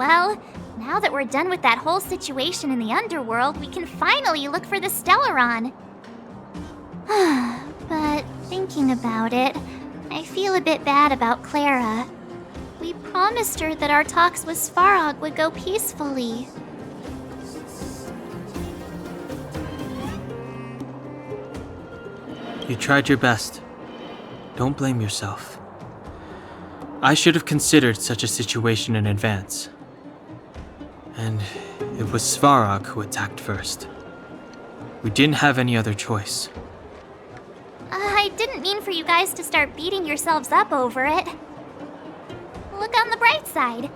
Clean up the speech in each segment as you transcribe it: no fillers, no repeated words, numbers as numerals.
Well, now that we're done with that whole situation in the underworld, we can finally look for the Stellaron. But thinking about it, I feel a bit bad about Clara. We promised her that our talks with Svarog would go peacefully. You tried your best. Don't blame yourself. I should have considered such a situation in advance. And it was Svarog who attacked first. We didn't have any other choice. I didn't mean for you guys to start beating yourselves up over it. Look on the bright side.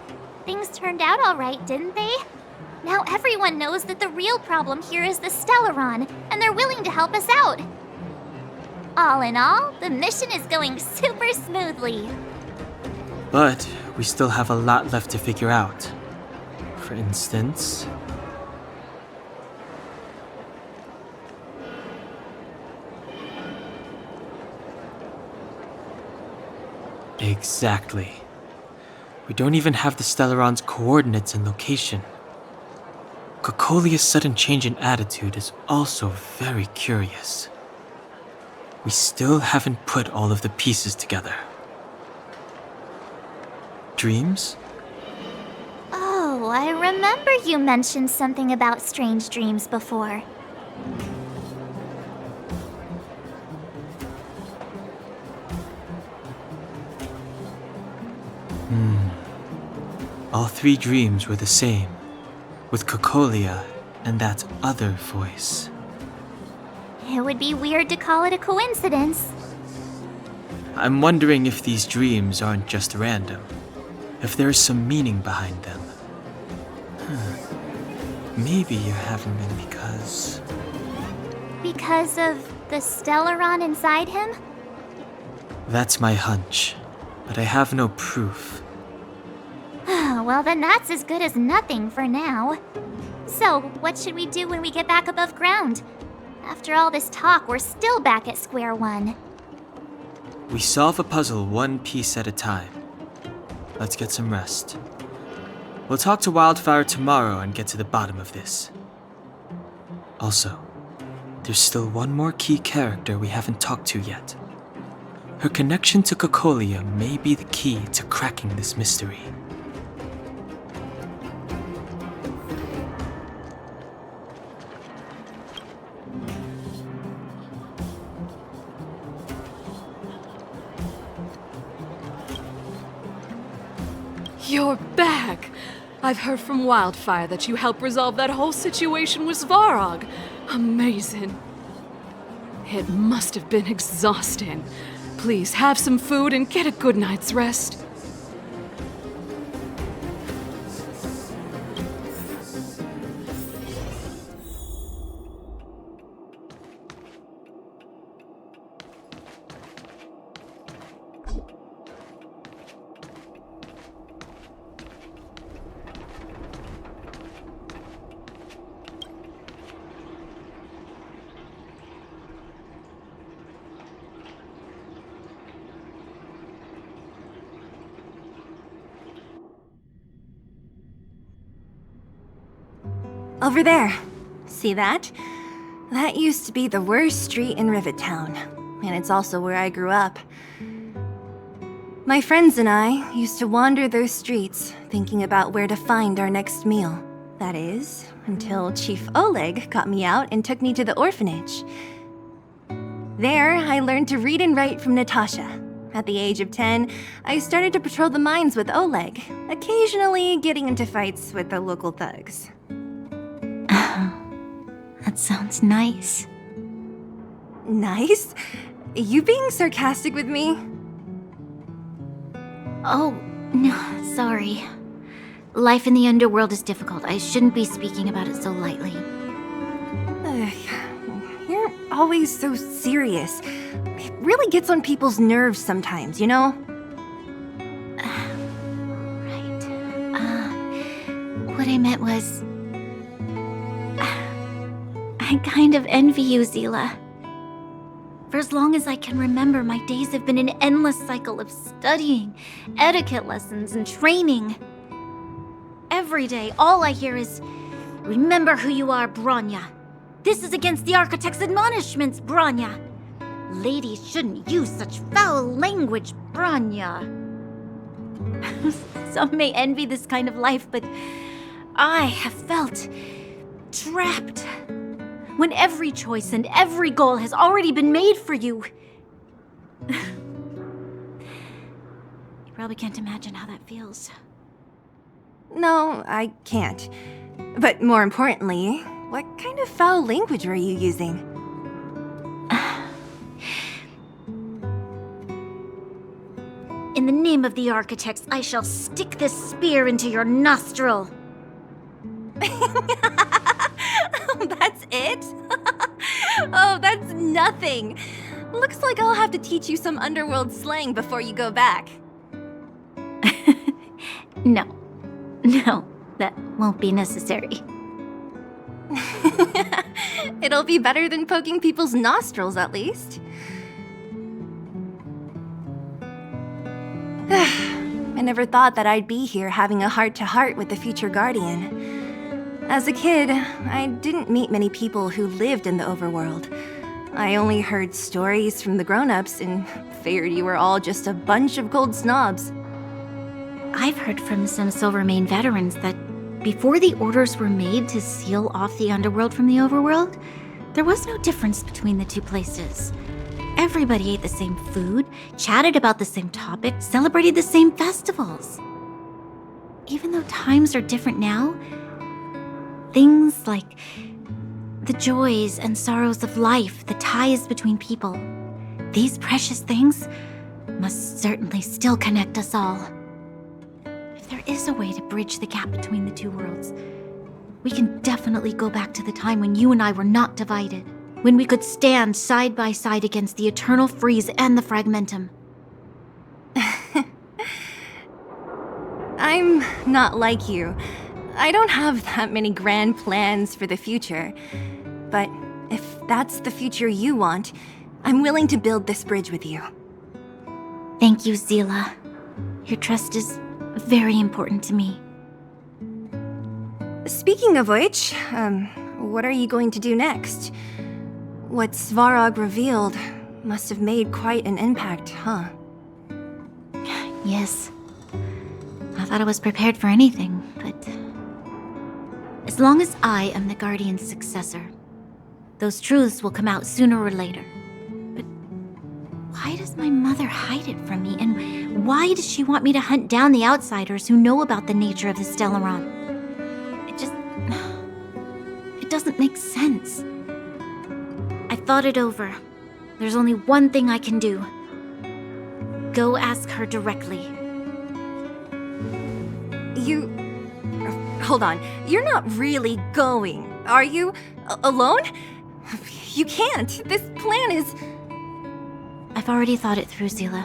Things turned out alright, didn't they? Now everyone knows that the real problem here is the Stellaron, and they're willing to help us out. All in all, the mission is going super smoothly. But we still have a lot left to figure out. For instance... Exactly. We don't even have the Stellaron's coordinates and location. Cocolia's sudden change in attitude is also very curious. We still haven't put all of the pieces together. Dreams? Oh, I remember you mentioned something about strange dreams before. All three dreams were the same, with Cocolia and that other voice. It would be weird to call it a coincidence. I'm wondering if these dreams aren't just random, if there is some meaning behind them. Maybe you're having them because... Because of the Stellaron inside him? That's my hunch, but I have no proof. Well, then that's as good as nothing for now. So, what should we do when we get back above ground? After all this talk, we're still back at square one. We solve a puzzle one piece at a time. Let's get some rest. We'll talk to Wildfire tomorrow and get to the bottom of this. Also, there's still one more key character we haven't talked to yet. Her connection to Cocolia may be the key to cracking this mystery. You're back! I've heard from Wildfire that you helped resolve that whole situation with Svarog. Amazing. It must have been exhausting. Please have some food and get a good night's rest. Over there. See that? That used to be the worst street in Rivet Town, and it's also where I grew up. My friends and I used to wander those streets, thinking about where to find our next meal. That is, until Chief Oleg got me out and took me to the orphanage. There, I learned to read and write from Natasha. At the age of 10, I started to patrol the mines with Oleg, occasionally getting into fights with the local thugs. That sounds nice. Nice? You being sarcastic with me? Oh, no, sorry. Life in the underworld is difficult. I shouldn't be speaking about it so lightly. Ugh, you're always so serious. It really gets on people's nerves sometimes, you know? Right. What I meant was... I kind of envy you, Zila. For as long as I can remember, my days have been an endless cycle of studying, etiquette lessons, and training. every day, all I hear is, "Remember who you are, Bronya. This is against the Architect's admonishments, Bronya. Ladies shouldn't use such foul language, Bronya." Some may envy this kind of life, but I have felt trapped. When every choice and every goal has already been made for you. You probably can't imagine how that feels. No, I can't. But more importantly, what kind of foul language are you using? In the name of the Architects, I shall stick this spear into your nostril. That's it? Oh, that's nothing. Looks like I'll have to teach you some underworld slang before you go back. No, that won't be necessary. It'll be better than poking people's nostrils, at least. I never thought that I'd be here having a heart-to-heart with the future Guardian. As a kid, I didn't meet many people who lived in the overworld. I only heard stories from the grown-ups and figured you were all just a bunch of cold snobs. I've heard from some Silvermane veterans that before the orders were made to seal off the underworld from the overworld, there was no difference between the two places. Everybody ate the same food, chatted about the same topics, celebrated the same festivals. Even though times are different now, things like the joys and sorrows of life, the ties between people, these precious things must certainly still connect us all. If there is a way to bridge the gap between the two worlds, we can definitely go back to the time when you and I were not divided, when we could stand side by side against the Eternal Freeze and the Fragmentum. I'm not like you. I don't have that many grand plans for the future. But if that's the future you want, I'm willing to build this bridge with you. Thank you, Zila. Your trust is very important to me. Speaking of which, what are you going to do next? What Svarog revealed must have made quite an impact, huh? Yes. I thought I was prepared for anything, but... as long as I am the Guardian's successor, those truths will come out sooner or later. But why does my mother hide it from me? And why does she want me to hunt down the outsiders who know about the nature of the Stellaron? It doesn't make sense. I thought it over. There's only one thing I can do. Go ask her directly. Hold on. You're not really going, are you? Alone? You can't. This plan is... I've already thought it through, Zila.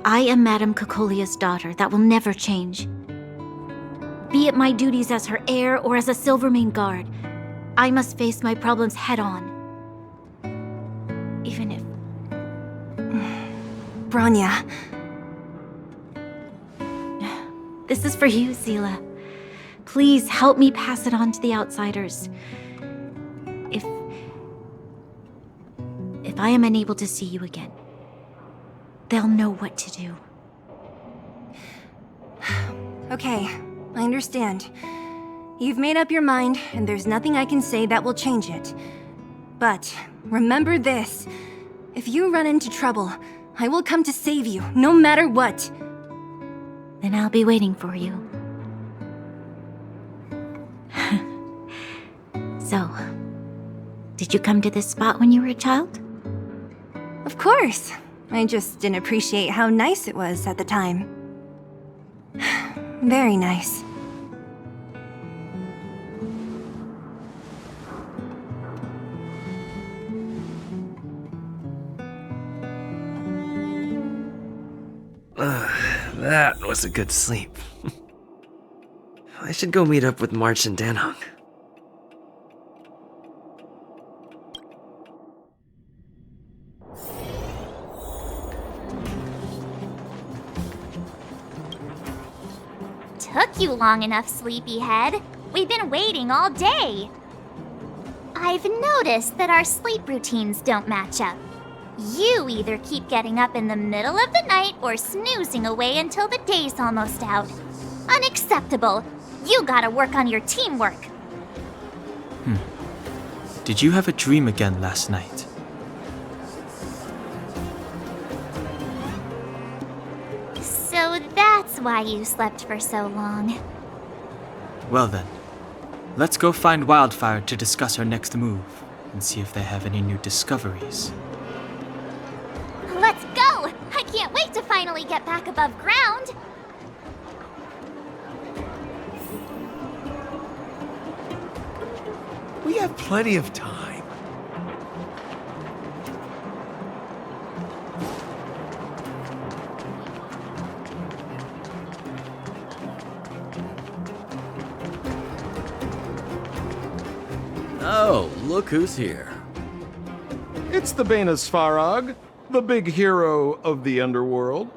I am Madame Cocolia's daughter. That will never change. Be it my duties as her heir or as a Silvermane guard, I must face my problems head-on. Even if... Bronya. This is for you, Zila. Please help me pass it on to the outsiders. If I am unable to see you again, they'll know what to do. Okay, I understand. You've made up your mind, and there's nothing I can say that will change it. But remember this. If you run into trouble, I will come to save you, no matter what. Then I'll be waiting for you. So, did you come to this spot when you were a child? Of course. I just didn't appreciate how nice it was at the time. Very nice. That was a good sleep. I should go meet up with March and Danhong. took you long enough, sleepyhead. We've been waiting all day. I've noticed that our sleep routines don't match up. You either keep getting up in the middle of the night or snoozing away until the day's almost out. Unacceptable. You gotta work on your teamwork. Did you have a dream again last night? So that's why you slept for so long. Well then, let's go find Wildfire to discuss our next move and see if they have any new discoveries. Let's go! I can't wait to finally get back above ground. We have plenty of time. Oh, look who's here. It's the Bane of Svarog, the big hero of the underworld.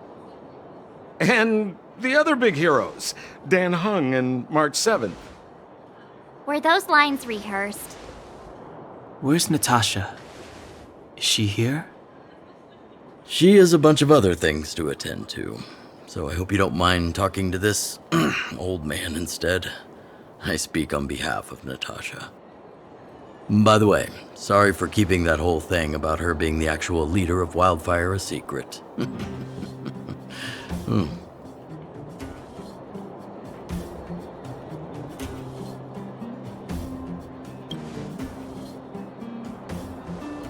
And the other big heroes, Dan Hung and March 7th. Were those lines rehearsed? Where's Natasha? Is she here? She has a bunch of other things to attend to, so I hope you don't mind talking to this old man instead. I speak on behalf of Natasha. By the way, sorry for keeping that whole thing about her being the actual leader of Wildfire a secret.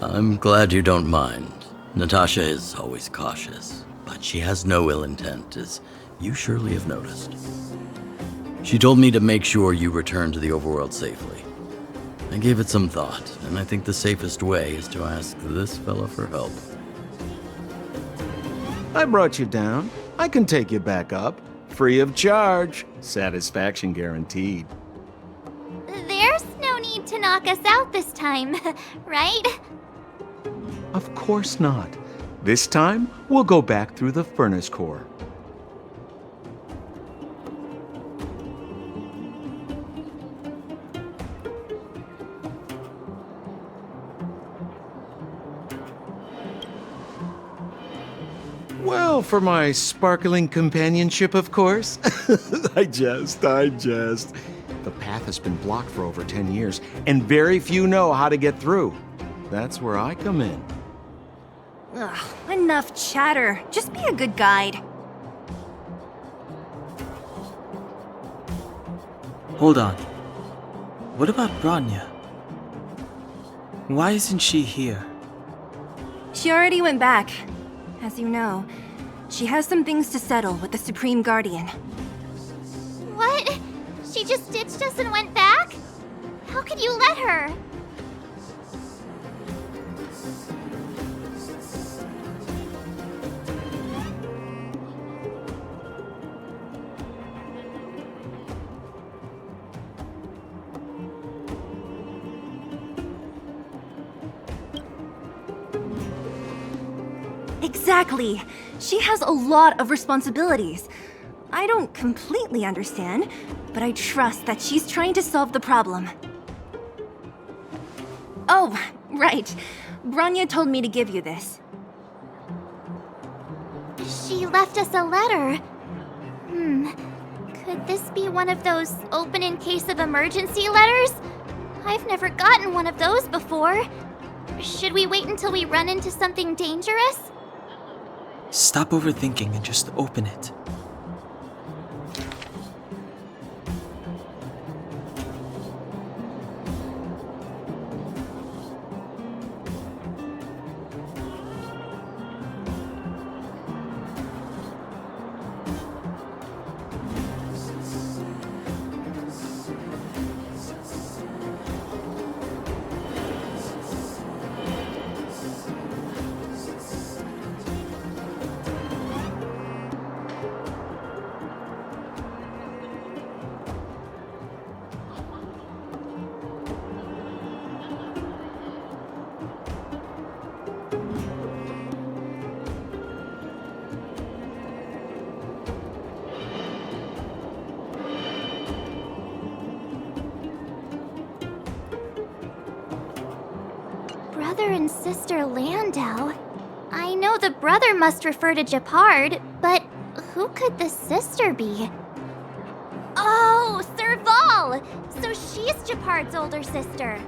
I'm glad you don't mind. Natasha is always cautious, but she has no ill intent, as you surely have noticed. She told me to make sure you return to the overworld safely. I gave it some thought, and I think the safest way is to ask this fella for help. I brought you down. I can take you back up. Free of charge. Satisfaction guaranteed. There's no need to knock us out this time, right? Of course not. This time, we'll go back through the furnace core. Well, for my sparkling companionship, of course. I jest. The path has been blocked for over 10 years, and very few know how to get through. That's where I come in. Ugh, enough chatter. Just be a good guide. Hold on. What about Bronya? Why isn't she here? She already went back. As you know, she has some things to settle with the Supreme Guardian. What? She just ditched us and went back? How could you let her? Exactly. She has a lot of responsibilities. I don't completely understand, but I trust that she's trying to solve the problem. Oh, right. Bronya told me to give you this. She left us a letter. Could this be one of those open in case of emergency letters? I've never gotten one of those before. Should we wait until we run into something dangerous? Stop overthinking and just open it. Sister Landau. I know the brother must refer to Japard, but who could the sister be? Oh, Serval! So she's Japard's older sister.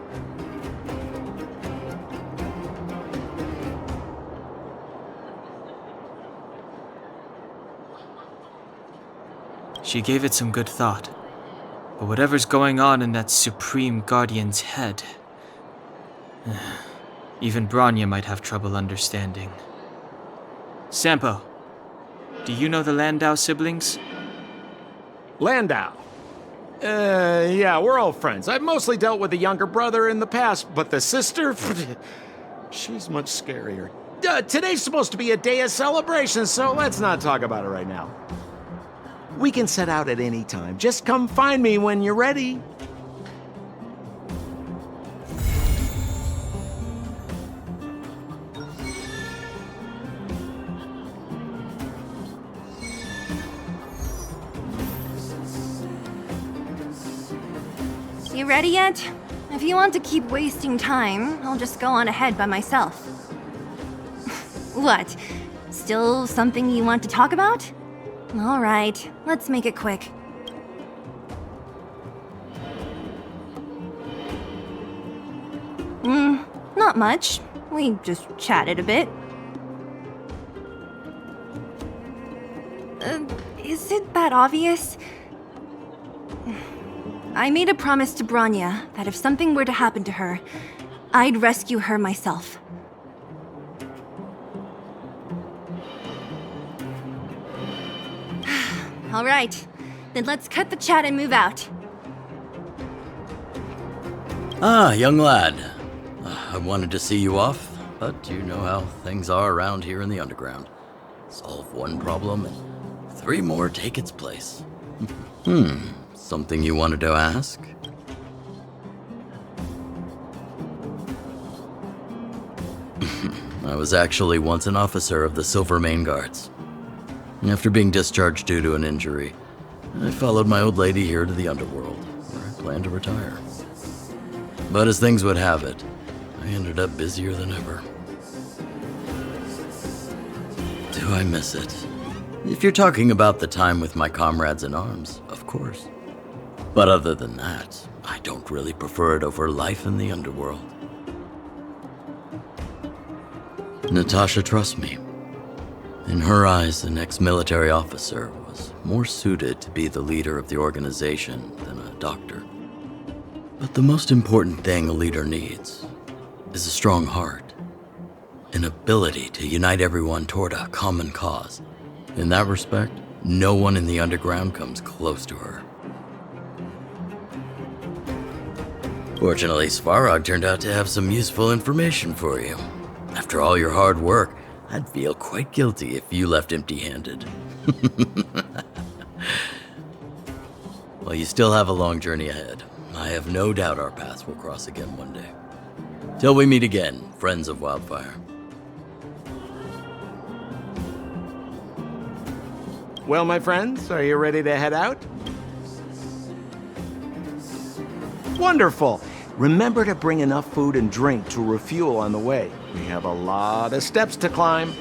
She gave it some good thought. But whatever's going on in that Supreme Guardian's head, even Bronya might have trouble understanding. Sampo, do you know the Landau siblings? Landau. Yeah, we're all friends. I've mostly dealt with the younger brother in the past, but the sister, she's much scarier. Today's supposed to be a day of celebration, so let's not talk about it right now. We can set out at any time. Just come find me when you're ready. You ready yet? If you want to keep wasting time, I'll just go on ahead by myself. What? Still something you want to talk about? All right, let's make it quick. Not much. We just chatted a bit. Is it that obvious? I made a promise to Bronya that if something were to happen to her, I'd rescue her myself. All right, then let's cut the chat and move out. Ah, young lad. I wanted to see you off, but you know how things are around here in the underground. Solve one problem and 3 more take its place. Something you wanted to ask? I was actually once an officer of the Silvermane Guards. After being discharged due to an injury, I followed my old lady here to the underworld, where I plan to retire. But as things would have it, I ended up busier than ever. Do I miss it? If you're talking about the time with my comrades in arms, of course. But other than that, I don't really prefer it over life in the underworld. Natasha trusts me. In her eyes, an ex-military officer was more suited to be the leader of the organization than a doctor. But the most important thing a leader needs is a strong heart, an ability to unite everyone toward a common cause. In that respect, no one in the underground comes close to her. Fortunately, Svarog turned out to have some useful information for you. After all your hard work, I'd feel quite guilty if you left empty-handed. Well, you still have a long journey ahead. I have no doubt our paths will cross again one day. Till we meet again, friends of Wildfire. Well, my friends, are you ready to head out? Wonderful! Remember to bring enough food and drink to refuel on the way. We have a lot of steps to climb.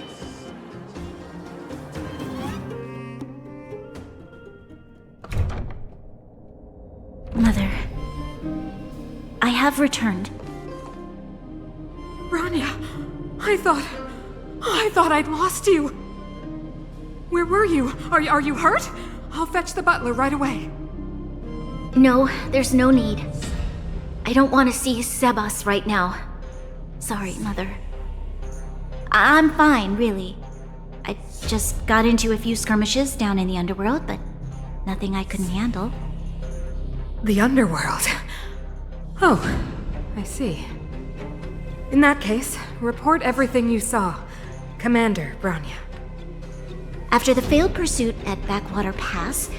Mother, I have returned. Bronya, I thought I'd lost you. Where were you? Are you hurt? I'll fetch the butler right away. No, there's no need. I don't want to see Sebas right now. Sorry, Mother. I'm fine, really. I just got into a few skirmishes down in the underworld, but nothing I couldn't handle. The underworld. Oh, I see. In that case, report everything you saw. Commander Bronya. After the failed pursuit at Backwater Pass,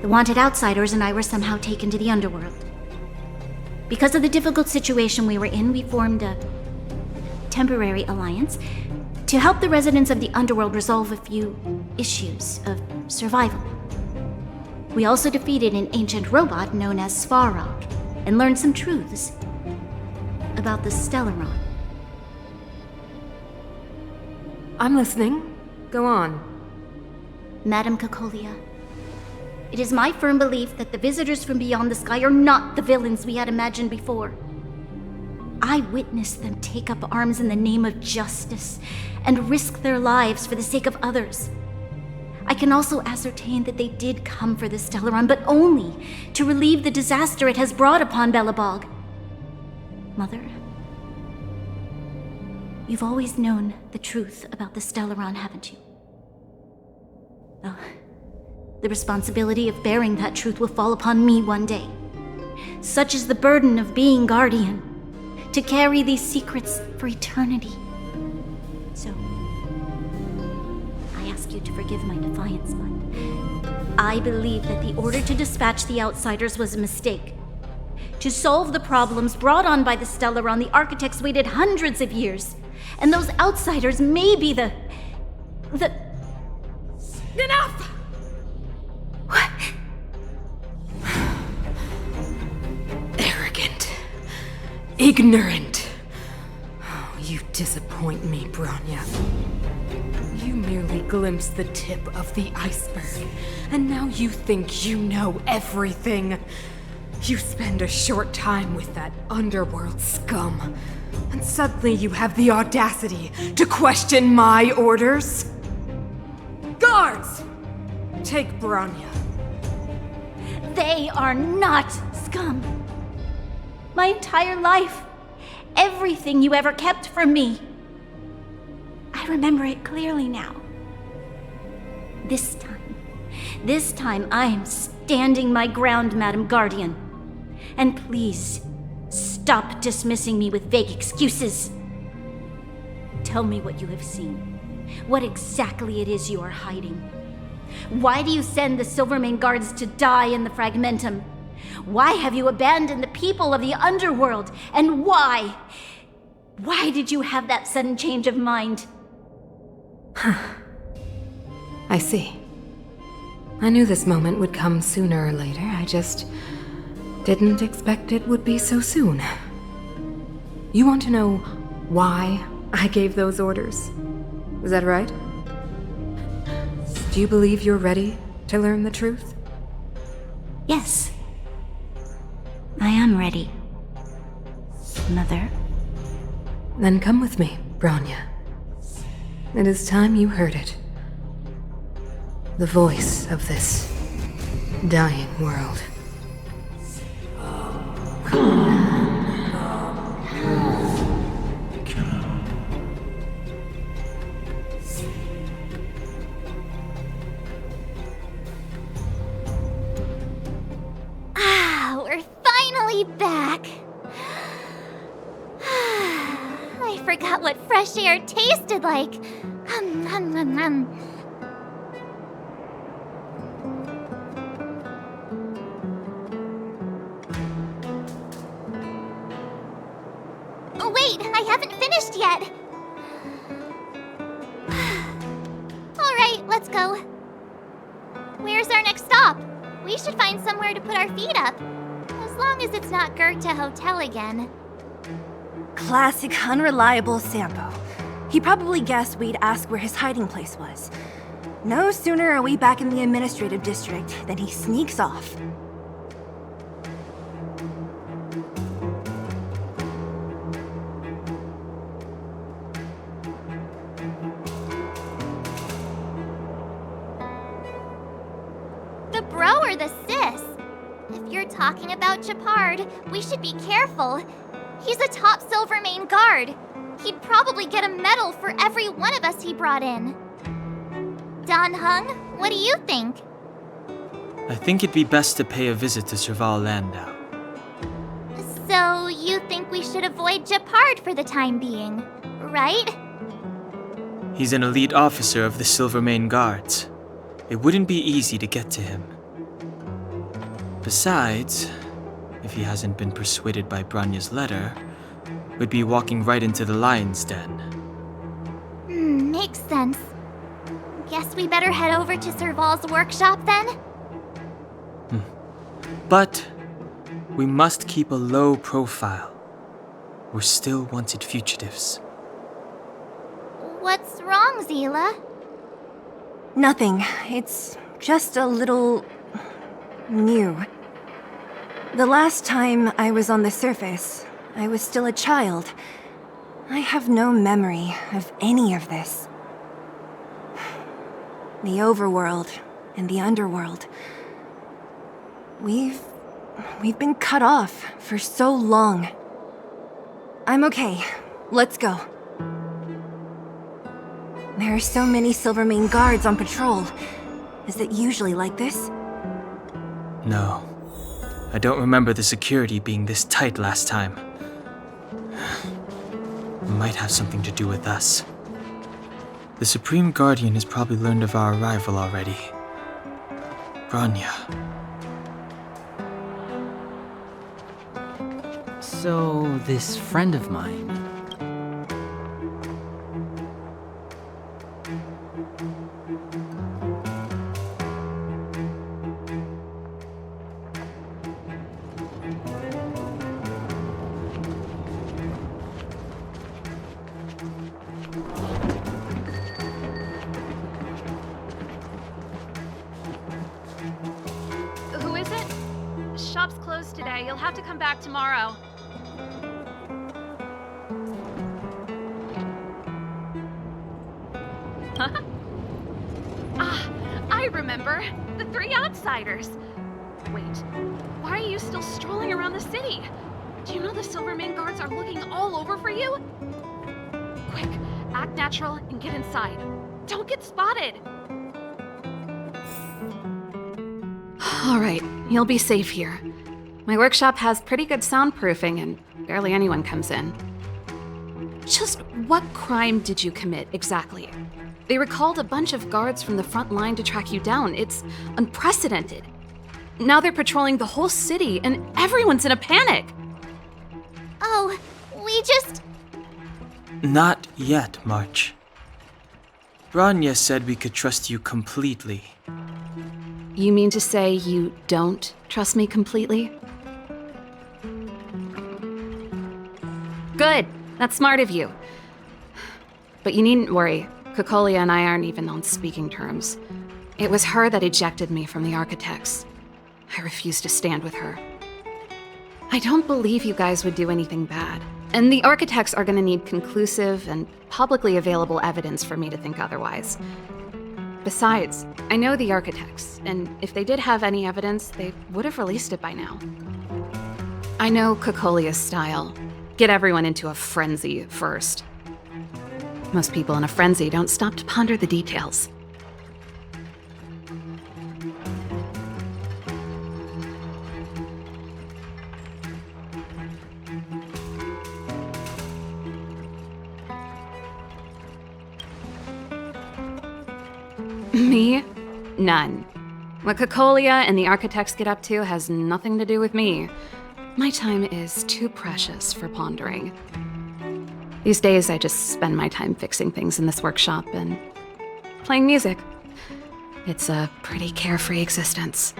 the wanted outsiders and I were somehow taken to the underworld. Because of the difficult situation we were in, we formed a temporary alliance to help the residents of the underworld resolve a few issues of survival. We also defeated an ancient robot known as Svarog and learned some truths about the Stellaron. I'm listening. Go on. Madam Cocolia, it is my firm belief that the visitors from beyond the sky are not the villains we had imagined before. I witnessed them take up arms in the name of justice and risk their lives for the sake of others. I can also ascertain that they did come for the Stellaron, but only to relieve the disaster it has brought upon Belobog. Mother, you've always known the truth about the Stellaron, haven't you? Well, the responsibility of bearing that truth will fall upon me one day. Such is the burden of being Guardian, to carry these secrets for eternity. So, I ask you to forgive my defiance, but I believe that the order to dispatch the Outsiders was a mistake. To solve the problems brought on by the Stellaron, the architects waited hundreds of years. And those Outsiders may be the... Enough! What? Arrogant. Ignorant. Oh, you disappoint me, Bronya. You merely glimpsed the tip of the iceberg, and now you think you know everything. You spend a short time with that underworld scum, and suddenly you have the audacity to question my orders? Guards! Take Bronya. They are not scum. My entire life, everything you ever kept from me. I remember it clearly now. This time I am standing my ground, Madam Guardian. And please, stop dismissing me with vague excuses. Tell me what you have seen. What exactly it is you are hiding. Why do you send the Silvermane guards to die in the Fragmentum? Why have you abandoned the people of the underworld? And why? Why did you have that sudden change of mind? I see. I knew this moment would come sooner or later. I just didn't expect it would be so soon. You want to know why I gave those orders? Is that right? Do you believe you're ready to learn the truth? Yes. I am ready. Mother. Then come with me, Bronya. It is time you heard it. The voice of this dying world. We're finally back. I forgot what fresh air tasted like. Oh, wait, I haven't finished yet. All right, let's go. Where's our next stop? We should find somewhere to put our feet up. As long as it's not Goethe Hotel again. Classic unreliable Sampo. He probably guessed we'd ask where his hiding place was. No sooner are we back in the administrative district than he sneaks off. The bro or the sis? If you're talking about Japard, we should be careful. He's a top Silvermane guard. He'd probably get a medal for every one of us he brought in. Dan Hung, what do you think? I think it'd be best to pay a visit to Serval Landau. So you think we should avoid Japard for the time being, right? He's an elite officer of the Silvermane Guards. It wouldn't be easy to get to him. Besides, if he hasn't been persuaded by Branya's letter, we'd be walking right into the lion's den. Makes sense. Guess we better head over to Serval's workshop then? But we must keep a low profile. We're still wanted fugitives. What's wrong, Zila? Nothing. It's just a little... new. The last time I was on the surface, I was still a child. I have no memory of any of this. The overworld and the underworld. We've been cut off for so long. I'm okay. Let's go. There are so many Silvermane guards on patrol. Is it usually like this? No. I don't remember the security being this tight last time. Might have something to do with us. The Supreme Guardian has probably learned of our arrival already. Bronya. So, this friend of mine... Who is it? Shop's closed today. You'll have to come back tomorrow. Huh? Ah, I remember. The three outsiders. Wait, why are you still strolling around the city? Do you know the Silvermane guards are looking all over for you? Quick, act natural and get inside. Don't get spotted. All right, you'll be safe here. My workshop has pretty good soundproofing and barely anyone comes in. Just what crime did you commit exactly? They recalled a bunch of guards from the front line to track you down. It's unprecedented. Now they're patrolling the whole city and everyone's in a panic. Oh, we just... Not yet, March. Bronya said we could trust you completely. You mean to say you don't trust me completely? Good. That's smart of you. But you needn't worry. Kokolia and I aren't even on speaking terms. It was her that ejected me from the Architects. I refuse to stand with her. I don't believe you guys would do anything bad. And the Architects are gonna need conclusive and publicly available evidence for me to think otherwise. Besides, I know the Architects, and if they did have any evidence, they would have released it by now. I know Kokolia's style. Get everyone into a frenzy first. Most people in a frenzy don't stop to ponder the details. Me? None. What Kokolia and the Architects get up to has nothing to do with me. My time is too precious for pondering. These days, I just spend my time fixing things in this workshop and playing music. It's a pretty carefree existence.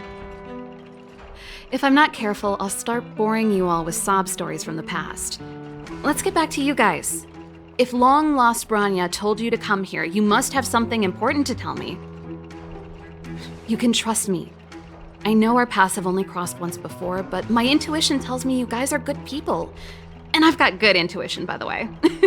If I'm not careful, I'll start boring you all with sob stories from the past. Let's get back to you guys. If long-lost Bronya told you to come here, you must have something important to tell me. You can trust me. I know our paths have only crossed once before, but my intuition tells me you guys are good people. And I've got good intuition, by the way. Ooh,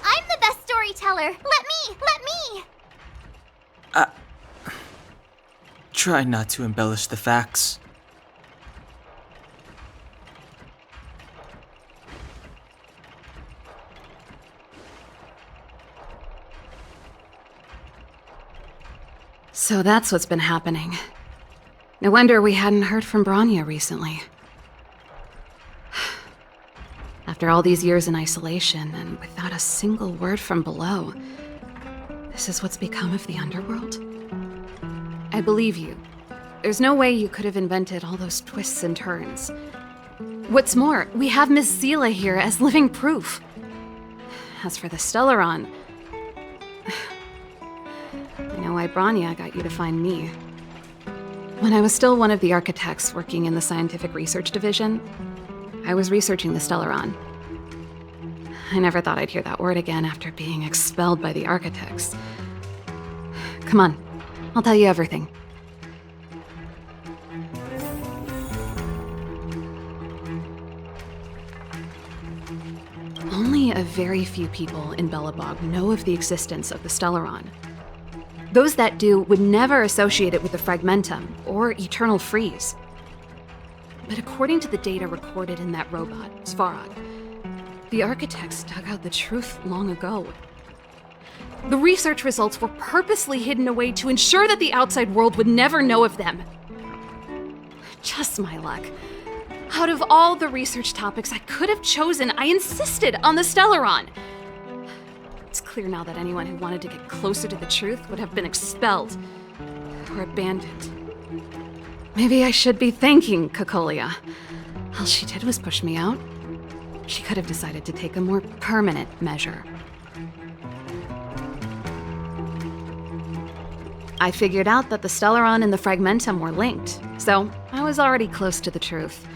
I'm the best storyteller! Let me! Try not to embellish the facts. So that's what's been happening. No wonder we hadn't heard from Bronya recently. After all these years in isolation and without a single word from below, this is what's become of the underworld? I believe you. There's no way you could have invented all those twists and turns. What's more, we have Miss Zila here as living proof. As for the Stellaron, I know why Branya got you to find me. When I was still one of the architects working in the scientific research division, I was researching the Stellaron. I never thought I'd hear that word again after being expelled by the architects. Come on, I'll tell you everything. Only a very few people in Belobog know of the existence of the Stellaron. Those that do would never associate it with the Fragmentum or Eternal Freeze. But according to the data recorded in that robot, Svarog, the architects dug out the truth long ago. The research results were purposely hidden away to ensure that the outside world would never know of them. Just my luck. Out of all the research topics I could have chosen, I insisted on the Stellaron. It's clear now that anyone who wanted to get closer to the truth would have been expelled or abandoned. Maybe I should be thanking Cocolia. All she did was push me out. She could have decided to take a more permanent measure. I figured out that the Stellaron and the Fragmentum were linked, so I was already close to the truth.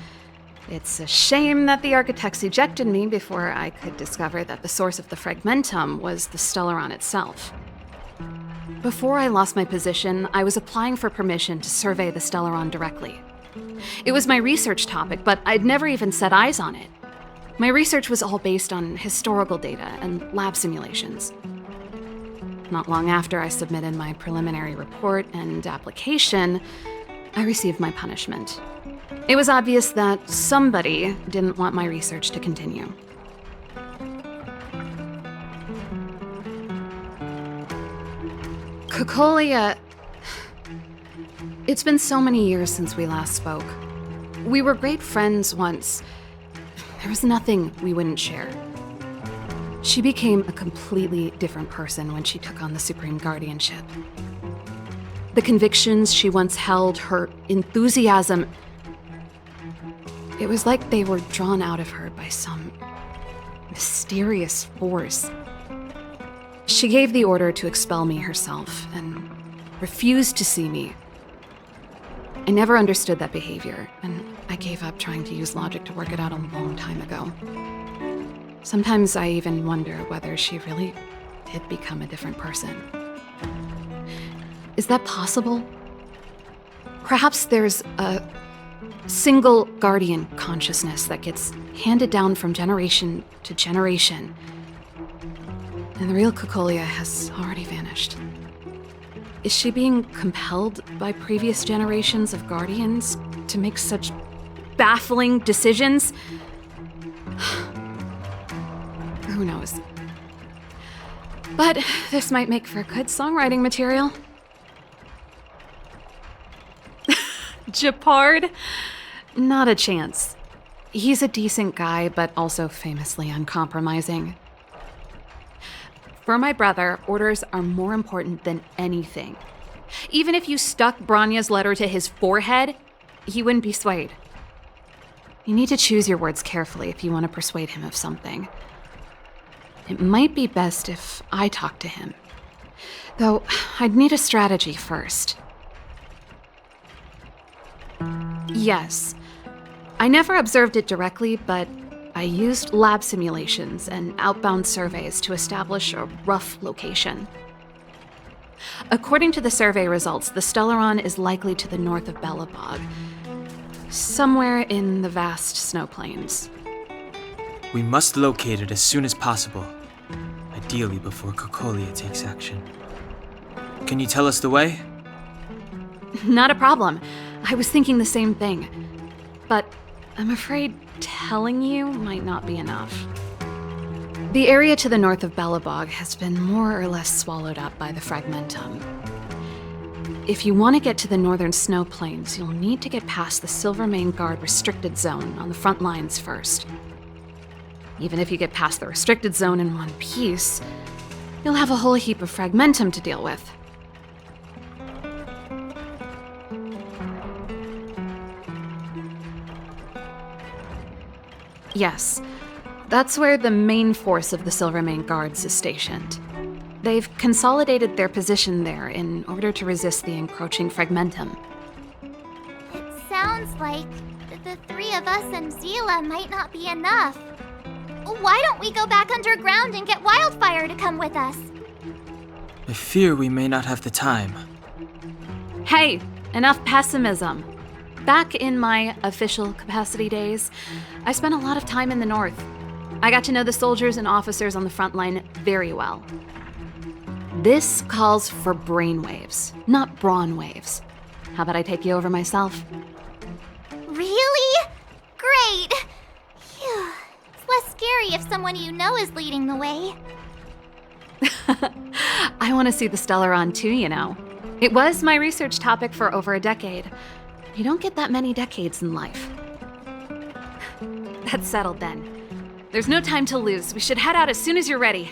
It's a shame that the architects ejected me before I could discover that the source of the Fragmentum was the Stellaron itself. Before I lost my position, I was applying for permission to survey the Stellaron directly. It was my research topic, but I'd never even set eyes on it. My research was all based on historical data and lab simulations. Not long after I submitted my preliminary report and application, I received my punishment. It was obvious that somebody didn't want my research to continue. Cocolia... It's been so many years since we last spoke. We were great friends once. There was nothing we wouldn't share. She became a completely different person when she took on the Supreme Guardianship. The convictions she once held, her enthusiasm... It was like they were drawn out of her by some mysterious force. She gave the order to expel me herself and refused to see me. I never understood that behavior, and I gave up trying to use logic to work it out a long time ago. Sometimes I even wonder whether she really did become a different person. Is that possible? Perhaps there's a single guardian consciousness that gets handed down from generation to generation, and the real Cocolia has already vanished. Is she being compelled by previous generations of guardians to make such baffling decisions? Who knows? But this might make for good songwriting material. Japard? Not a chance. He's a decent guy, but also famously uncompromising. For my brother, orders are more important than anything. Even if you stuck Branya's letter to his forehead, he wouldn't be swayed. You need to choose your words carefully if you want to persuade him of something. It might be best if I talk to him. Though, I'd need a strategy first. Yes. I never observed it directly, but I used lab simulations and outbound surveys to establish a rough location. According to the survey results, the Stellaron is likely to the north of Belobog, somewhere in the vast snow plains. We must locate it as soon as possible, ideally before Cocolia takes action. Can you tell us the way? Not a problem. I was thinking the same thing. But I'm afraid telling you might not be enough. The area to the north of Belobog has been more or less swallowed up by the Fragmentum. If you want to get to the northern snow plains, you'll need to get past the Silvermane Guard restricted zone on the front lines first. Even if you get past the restricted zone in one piece, you'll have a whole heap of Fragmentum to deal with. Yes, that's where the main force of the Silvermane Guards is stationed. They've consolidated their position there in order to resist the encroaching fragmentum. It sounds like the three of us and Zila might not be enough. Why don't we go back underground and get Wildfire to come with us? I fear we may not have the time. Hey, enough pessimism. Back in my official capacity days, I spent a lot of time in the north. I got to know the soldiers and officers on the front line very well. This calls for brainwaves, not brawn waves. How about I take you over myself? Really? Great! Phew. It's less scary if someone you know is leading the way. I want to see the Stellaron too, you know. It was my research topic for over a decade. You don't get that many decades in life. That's settled then. There's no time to lose. We should head out as soon as you're ready.